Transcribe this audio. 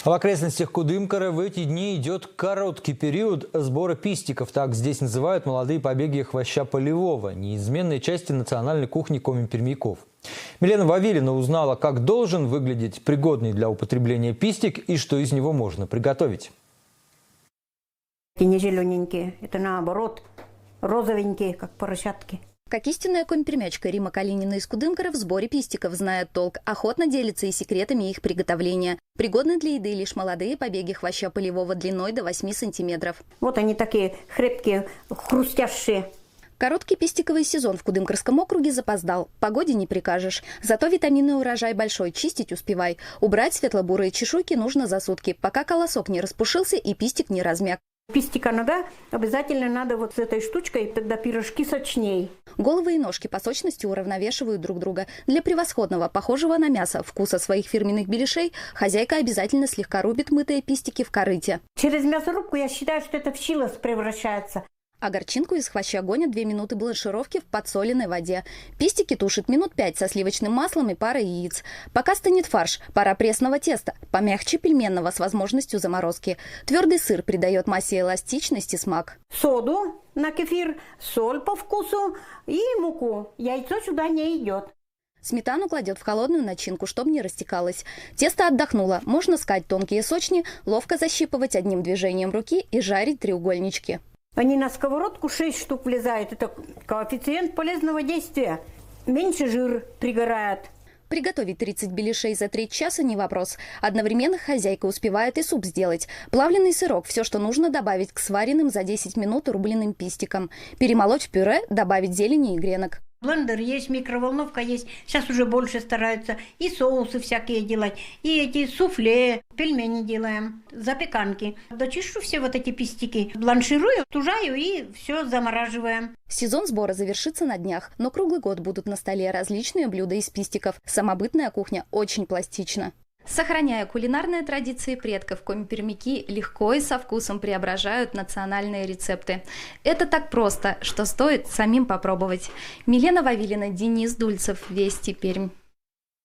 В окрестностях Кудымкара в эти дни идет короткий период сбора пистиков. Так здесь называют молодые побеги хвоща полевого, неизменной части национальной кухни коми-пермяков. Милена Вавилина узнала, как должен выглядеть пригодный для употребления пистик и что из него можно приготовить. И не зелененькие, это наоборот, розовенькие, как поросятки. Как истинная коми-пермячка Рима Калинина из Кудымкара в сборе пистиков знает толк, охотно делится и секретами их приготовления. Пригодны для еды лишь молодые побеги хвоща полевого длиной до 8 сантиметров. Вот они такие хрупкие, хрустящие. Короткий пистиковый сезон в Кудымкарском округе запоздал. Погоде не прикажешь. Зато витаминный урожай большой, чистить успевай. Убрать светло-бурые чешуйки нужно за сутки, пока колосок не распушился и пистик не размяк. Пистика нога обязательно надо вот с этой штучкой, тогда пирожки сочней. Головы и ножки по сочности уравновешивают друг друга. Для превосходного, похожего на мясо, вкуса своих фирменных беляшей хозяйка обязательно слегка рубит мытые пистики в корыте. Через мясорубку я считаю, что это в щилос превращается. А горчинку из хвоща гонят 2 минуты бланшировки в подсоленной воде. Пистики тушат минут 5 со сливочным маслом и парой яиц. Пока стынет фарш, пара пресного теста, помягче пельменного с возможностью заморозки. Твердый сыр придает массе эластичность и смак. Соду на кефир, соль по вкусу и муку. Яйцо сюда не идет. Сметану кладет в холодную начинку, чтобы не растекалось. Тесто отдохнуло. Можно скать тонкие сочни, ловко защипывать одним движением руки и жарить треугольнички. Они на сковородку 6 штук влезают. Это коэффициент полезного действия. Меньше жир пригорает. Приготовить 30 беляшей за 3 часа не вопрос. Одновременно хозяйка успевает и суп сделать. Плавленый сырок – все, что нужно добавить к сваренным за 10 минут рубленым пистикам. Перемолоть в пюре, добавить зелени и гренок. Блендер есть, микроволновка есть. Сейчас уже больше стараются и соусы всякие делать, и эти суфле, пельмени делаем, запеканки. Дочищу все вот эти пистики, бланширую, тужаю и все замораживаем. Сезон сбора завершится на днях, но круглый год будут на столе различные блюда из пистиков. Самобытная кухня очень пластична. Сохраняя кулинарные традиции предков, коми-пермяки легко и со вкусом преображают национальные рецепты. Это так просто, что стоит самим попробовать. Милена Вавилина, Денис Дульцев, Вести, Пермь.